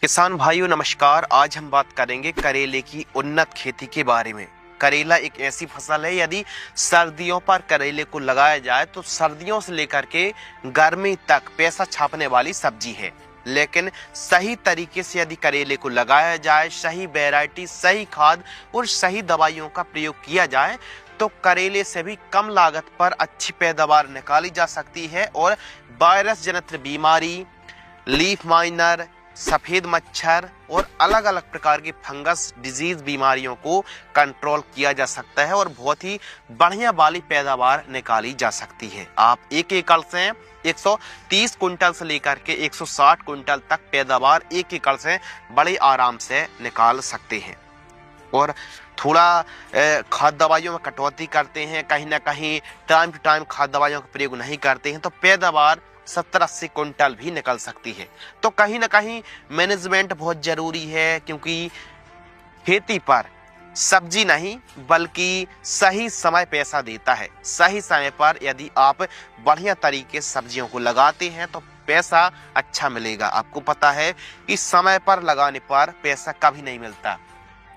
किसान भाइयों नमस्कार। आज हम बात करेंगे करेले की उन्नत खेती के बारे में। करेला एक ऐसी फसल है, यदि सर्दियों पर करेले को लगाया जाए तो सर्दियों से लेकर के गर्मी तक पैसा छापने वाली सब्जी है। लेकिन सही तरीके से यदि करेले को लगाया जाए, सही वैरायटी, सही खाद और सही दवाइयों का प्रयोग किया जाए तो करेले से भी कम लागत पर अच्छी पैदावार निकाली जा सकती है और वायरस जनित बीमारी, लीफ माइनर, सफेद मच्छर और अलग अलग प्रकार की फंगस डिजीज बीमारियों को कंट्रोल किया जा सकता है और बहुत ही बढ़िया वाली पैदावार निकाली जा सकती है। आप एक एकड़ से 130 कुंटल से लेकर के 160 कुंटल तक पैदावार एक एकड़ से बड़े आराम से निकाल सकते हैं। और थोड़ा खाद दवाइयों में कटौती करते हैं, कहीं ना कहीं टाइम टू टाइम खाद दवाइयों का प्रयोग नहीं करते हैं तो पैदावार 70-80 कुंटल भी निकल सकती है। तो कहीं ना कहीं मैनेजमेंट बहुत जरूरी है, क्योंकि खेती पर सब्जी नहीं बल्कि सही समय पैसा देता है। सही समय पर यदि आप बढ़िया तरीके से सब्जियों को लगाते हैं तो पैसा अच्छा मिलेगा। आपको पता है कि समय पर लगाने पर पैसा कभी नहीं मिलता।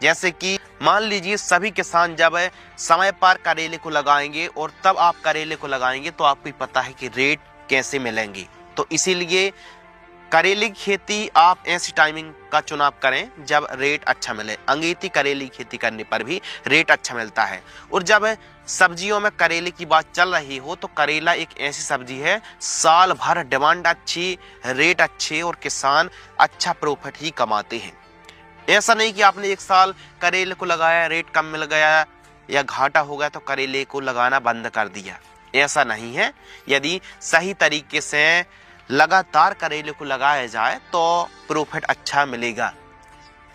जैसे कि मान लीजिए सभी किसान जब समय पर करेले को लगाएंगे और तब आप करेले को लगाएंगे तो आपको पता है कि रेट कैसे मिलेंगे। तो इसीलिए करेले की खेती आप ऐसी टाइमिंग का चुनाव करें जब रेट अच्छा मिले। अंगेती करेले की खेती करने पर भी रेट अच्छा मिलता है। और जब सब्जियों में करेले की बात चल रही हो तो करेला एक ऐसी सब्जी है, साल भर डिमांड अच्छी, रेट अच्छे और किसान अच्छा प्रॉफिट ही कमाते हैं। ऐसा नहीं कि आपने एक साल करेले को लगाया, रेट कम मिल गया या घाटा हो गया तो करेले को लगाना बंद कर दिया, ऐसा नहीं है। यदि सही तरीके से लगातार करेले को लगाया जाए तो प्रॉफिट अच्छा मिलेगा।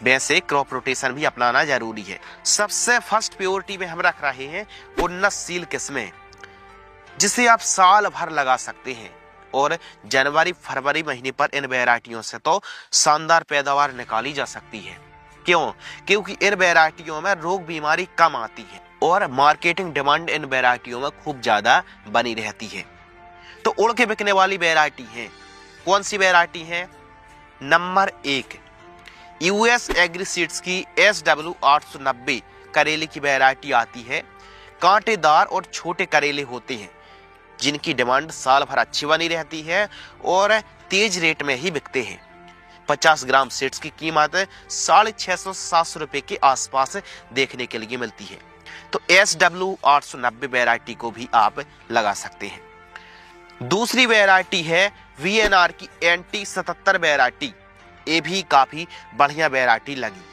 वैसे क्रॉप रोटेशन भी अपनाना जरूरी है। सबसे फर्स्ट प्रायोरिटी में हम रख रहे हैं उन्नतशील किस्में, जिसे आप साल भर लगा सकते हैं और जनवरी फरवरी महीने पर इन वैरायटियों से तो शानदार पैदावार निकाली जा सकती है। क्यों? क्योंकि इन वैरायटियों में रोग बीमारी कम आती है और मार्केटिंग डिमांड इन वैरायटियों में खूब ज्यादा बनी रहती है। तो उड़ के बिकने वाली वैरायटी है। कौन सी वैरायटी है? नंबर 1 यूएस एग्री सीड्स की SW890 करेले की वैरायटी आती है। कांटेदार और छोटे करेले होते हैं जिनकी डिमांड साल भर अच्छी बनी रहती है और तेज रेट में ही बिकते हैं। 50 ग्राम सीड्स की कीमत 650-700 रुपए के आसपास देखने के लिए मिलती है। तो SW890 वैरायटी को भी आप लगा सकते हैं। दूसरी वैरायटी है VNR की NT77 वैरायटी। ये भी काफी बढ़िया वैरायटी लगी।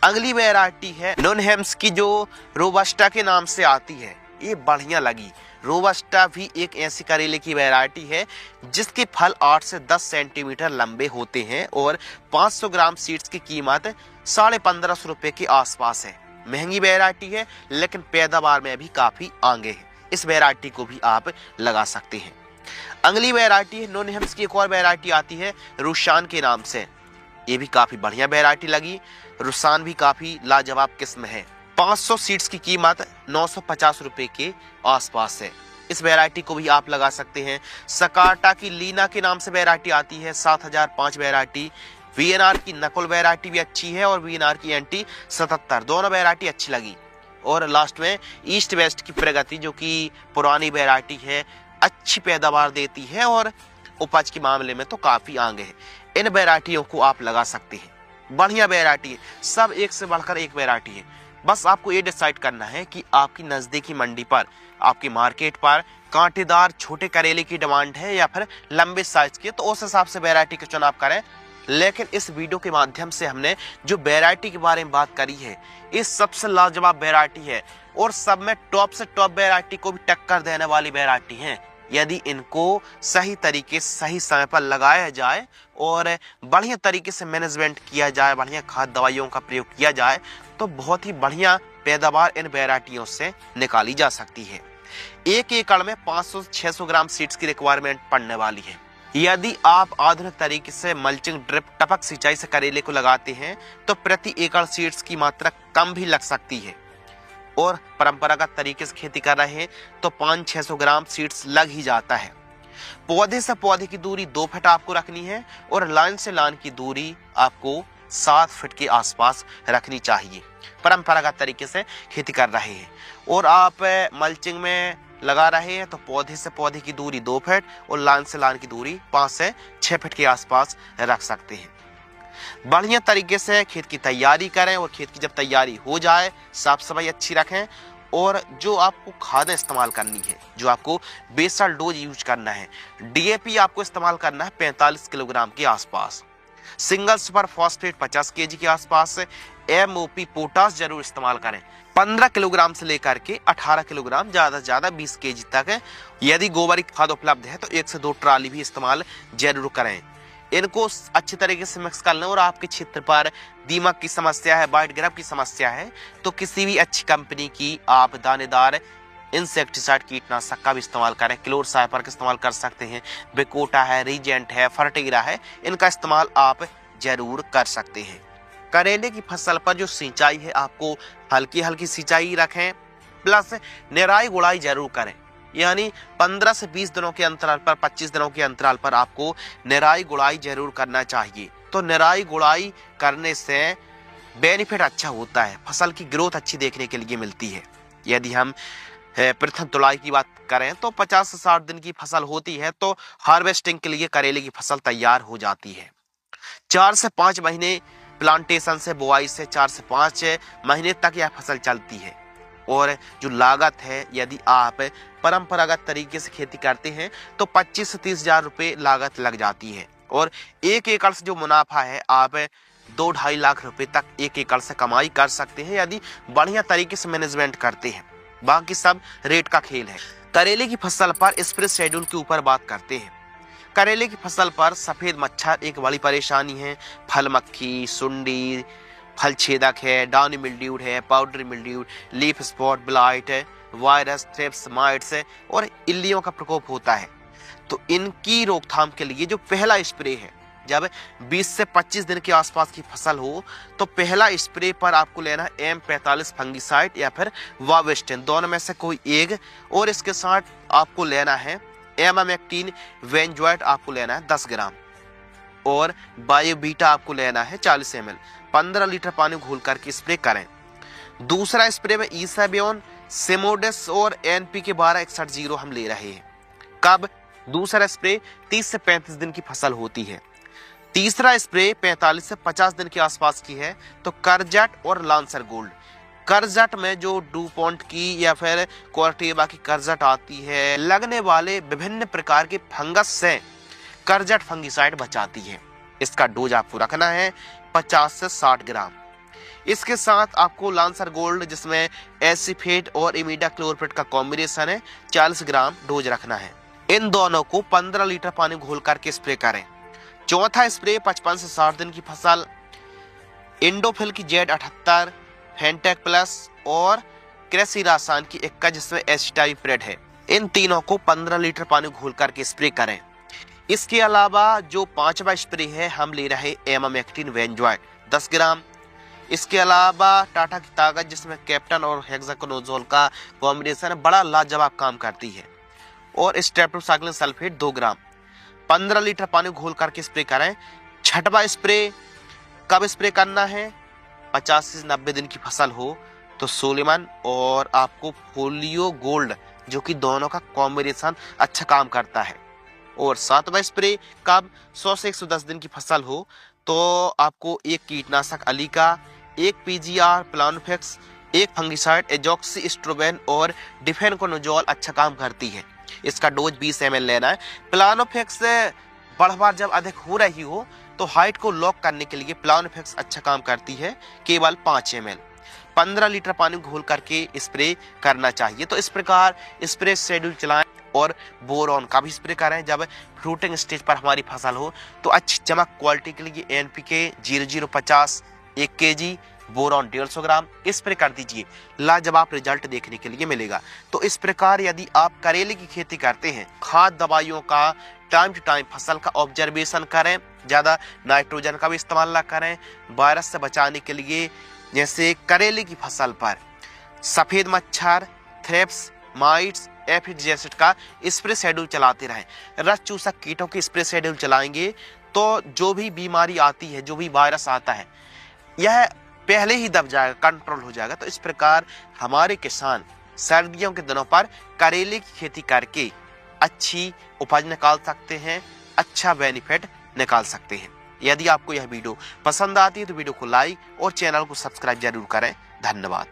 अगली वैरायटी है नॉनहेम्स की जो रोबस्टा के नाम से आती है, ये बढ़िया लगी। रोबस्टा भी एक ऐसी करेले की वैरायटी है जिसके फल 8 से 10 सेंटीमीटर लंबे होते हैं और 500 ग्राम सीड्स की कीमत 1550 रुपए के आसपास है। महंगी वैरायटी है लेकिन पैदावार में भी काफी आगे है। इस वैरायटी को भी आप लगा सकते हैं। अगली वैरायटी है नॉनहेम्स की एक और वैरायटी आती है रुशान के नाम से। ये भी काफी बढ़िया वैरायटी लगी। रुशान भी काफी लाजवाब किस्म है। 500 सीड्स की कीमत 950 रुपए के आसपास है। इस वैरायटी को भी आप लगा सकते हैं। सकाटा की लीना के नाम से वैरायटी आती है, 7005 वैरायटी। VNR की नकुल वैरायटी भी अच्छी है और VNR की NT77, दोनों वैरायटी अच्छी लगी। और लास्ट में ईस्ट वेस्ट की प्रगति जो कि पुरानी वैरायटी है, अच्छी पैदावार देती है और उपज के मामले में तो काफी आगे है। इन वैरायटियों को आप लगा सकते हैं। बढ़िया वैरायटी है, सब एक से बढ़कर एक वैरायटी है। बस आपको ये डिसाइड करना है कि आपकी नजदीकी मंडी पर, आपकी मार्केट पर कांटेदार छोटे करेले की डिमांड है या फिर लंबे साइज के, तो उस हिसाब से वैरायटी का चुनाव करें। लेकिन इस वीडियो के माध्यम से हमने जो वैरायटी के बारे में बात करी है, ये सबसे लाजवाब वैरायटी है और सब में टॉप से टॉप वैरायटी को भी टक्कर देने वाली वैरायटी है। यदि इनको सही तरीके से सही समय पर लगाया जाए और बढ़िया तरीके से मैनेजमेंट किया जाए, बढ़िया खाद दवाइयों का प्रयोग किया जाए तो बहुत ही बढ़िया पैदावार इन वैरायटियों से निकाली जा सकती है। एक एकड़ में 500-600 ग्राम सीड्स की रिक्वायरमेंट पड़ने वाली है। यदि आप आधुनिक तरीके से मल्चिंग, ड्रिप, टपक सिंचाई से करेले को लगाते हैं तो प्रति एकड़ सीड्स की मात्रा कम भी लग सकती है। और परंपरागत तरीके से खेती कर रहे हैं तो 500-600 ग्राम सीड्स लग ही जाता है। पौधे से पौधे की दूरी 2 फीट आपको रखनी है और लाइन से लाइन की दूरी आपको 7 फीट के आसपास रखनी चाहिए। परंपरागत तरीके से खेती कर रहे हैं और आप मल्चिंग में लगा रहे हैं तो पौधे से पौधे की दूरी 2 फीट और लाइन से लाइन की दूरी 5 से 6 फीट के आसपास रख सकते हैं। बढ़िया तरीके से खेत की तैयारी करें और खेत की जब तैयारी हो जाए साफ सफाई अच्छी रखें और जो आपको खादें इस्तेमाल करनी है, जो आपको बेसल डोज यूज करना है, डीएपी आपको इस्तेमाल करना है 45 किलोग्राम के आसपास, सिंगल सुपर फॉस्फेट 50 केजी के आसपास, एमओपी पोटास जरूर इस्तेमाल करें 15 किलोग्राम से लेकर के 18 किलोग्राम, ज्यादा से ज्यादा 20 केजी तक है। यदि गोबर की खाद उपलब्ध है तो 1 से 2 ट्राली भी इस्तेमाल जरूर करें। इनको अच्छी तरीके से मिक्स कर लें और आपके क्षेत्र पर दीमक की समस्या है, वाइट ग्रब की समस्या है तो किसी भी अच्छी कंपनी की आप दानेदार इंसेक्टिसाइड कीटनाशक का भी इस्तेमाल करें। क्लोरसाइपर का इस्तेमाल कर सकते हैं, बेकोटा है, रीजेंट है, फर्टिगरा है, इनका इस्तेमाल आप जरूर कर सकते हैं। करेले की फसल पर जो सिंचाई है आपको हल्की हल्की सिंचाई रखें, प्लस निराई गुड़ाई जरूर करें। यानी 15 से 20 दिनों के अंतराल पर, 25 दिनों के अंतराल पर आपको निराई गुड़ाई जरूर करना चाहिए। तो निराई गुड़ाई करने से बेनिफिट अच्छा होता है, फसल की ग्रोथ अच्छी देखने के लिए मिलती है। यदि हम प्रथम तुलाई की बात करें तो 50 से 60 दिन की फसल होती है तो हार्वेस्टिंग के लिए करेले की फसल तैयार हो जाती है। 4 से 5 महीने प्लांटेशन से, बुआई से 4 से 5 महीने तक यह फसल चलती है। और जो लागत है, यदि आप परंपरागत तरीके से खेती करते हैं तो 25 से 30 हजार रुपये लागत लग जाती है और 1 एकड़ से जो मुनाफा है आप 2-2.5 लाख रुपए तक 1 एकड़ से कमाई कर सकते हैं यदि बढ़िया तरीके से मैनेजमेंट करते हैं। बाकी सब रेट का खेल है। करेले की फसल पर स्प्रे शेड्यूल के ऊपर बात करते हैं। करेले की फसल पर सफेद मच्छर एक बड़ी परेशानी है। फल मक्खी, सुंडी, फल छेदक है, डाउनी मिल्ड्यूड है, powdery mildewed, leaf spot blight है, वायरस, थ्रिप्स, माइट्स और इल्लियों का प्रकोप होता है। तो इनकी रोकथाम के लिए जो पहला स्प्रे है, जब 20 से 25 दिन के आसपास की फसल हो तो पहला स्प्रे पर आपको लेना है M45 फंगिसाइड या फिर वावेस्टिन, दोनों में से कोई एक, और इसके साथ आपको लेना है एमामेक्टिन वेंजॉइट आपको लेना है 10 ग्राम और बायोबीटा आपको लेना है 40 ml। 15 लीटर पानी घोल करके स्प्रे करें। दूसरा स्प्रे में ईसाबियोन, सेमोडेस और NPK 1261 हम ले रहे हैं। कब? दूसरा स्प्रे 30 से 35 दिन की फसल होती है। तीसरा स्प्रे 45 से 50 दिन के आसपास की है तो करजट और लांसर गोल्ड। करजट में जो डूपॉन्ट की या फिर कोर्टेबा की करजट आती है, लगने वाले विभिन्न प्रकार के फंगस से करजट फंगिसाइड बचाती है। इसका डोज आपको रखना है 50 से 60 ग्राम। इसके साथ आपको लांसर गोल्ड जिसमें एसिफेट और इमिडाक्लोरपिड का कॉम्बिनेशन है 40 ग्राम डोज रखना है। इन दोनों को 15 लीटर पानी घोल करके स्प्रे करें। चौथा स्प्रे 55 से 60 दिन की फसल इंडोफिल की Z78, फेंटेक प्लस और क्रेसिरासान की 1 जिसमें एसिटाइप्रेड है। इन तीनों को 15 लीटर पानी घोल करके स्प्रे करें। इसके अलावा जो 5वां स्प्रे है हम ले रहे एमामेक्टिन वेंजॉइट 10 ग्राम। इसके अलावा टाटा की ताकत जिसमें कैप्टन और हेक्साकोनोजोल का कॉम्बिनेशन बड़ा लाजवाब काम करती है और स्ट्रेप्टोसाइक्लिन सल्फेट 2 ग्राम। 15 लीटर पानी घोल करके स्प्रे करें। 6वां स्प्रे कब स्प्रे करना है? 50 से 90 दिन की फसल हो तो सोलेमन और आपको फोलियो गोल्ड, जो कि दोनों का कॉम्बिनेशन अच्छा काम करता है। और 7वां स्प्रे कब? 100 से 110 दिन की फसल हो तो आपको 1 कीटनाशक अलीका, 1 PGR प्लानोफेक्स, 1 फंगिसाइड एजॉक्सीस्ट्रोबेन और डिफेनकोनोजोल अच्छा काम करती है। इसका डोज 20 ml लेना है। प्लानोफेक्स बढ़वार जब अधिक हो रही हो तो हाइट को लॉक करने के लिए प्लानोफेक्स अच्छा काम करती है, केवल 5 ml। 15 लीटर पानी घोल करके स्प्रे करना चाहिए। तो इस प्रकार स्प्रे शेड्यूल चलाएं और बोरॉन का भी स्प्रे करें। जब फ्रूटिंग स्टेज पर हमारी फसल हो तो अच्छी चमक क्वालिटी के लिए NPK 0050 1 kg, बोरॉन 150 ग्राम स्प्रे कर दीजिए। लाजवाब रिजल्ट देखने के लिए मिलेगा। तो इस प्रकार यदि आप करेले की खेती करते हैं, खाद दवाइयों का टाइम टू टाइम फसल का ऑब्जर्वेशन करें, ज़्यादा नाइट्रोजन का भी इस्तेमाल ना करें। वायरस से बचाने के लिए जैसे करेले की फसल पर सफ़ेद मच्छर, थ्रिप्स, माइट्स एफिड एसिड का स्प्रे शेड्यूल चलाते रहें। रस चूसक कीटों के स्प्रे शेड्यूल चलाएंगे तो जो भी बीमारी आती है, जो भी वायरस आता है, यह पहले ही दब जाएगा, कंट्रोल हो जाएगा। तो इस प्रकार हमारे किसान सर्दियों के दिनों पर करेले की खेती करके अच्छी उपज निकाल सकते हैं, अच्छा बेनिफिट निकाल सकते हैं। यदि आपको यह वीडियो पसंद आती है तो वीडियो को लाइक और चैनल को सब्सक्राइब जरूर करें। धन्यवाद।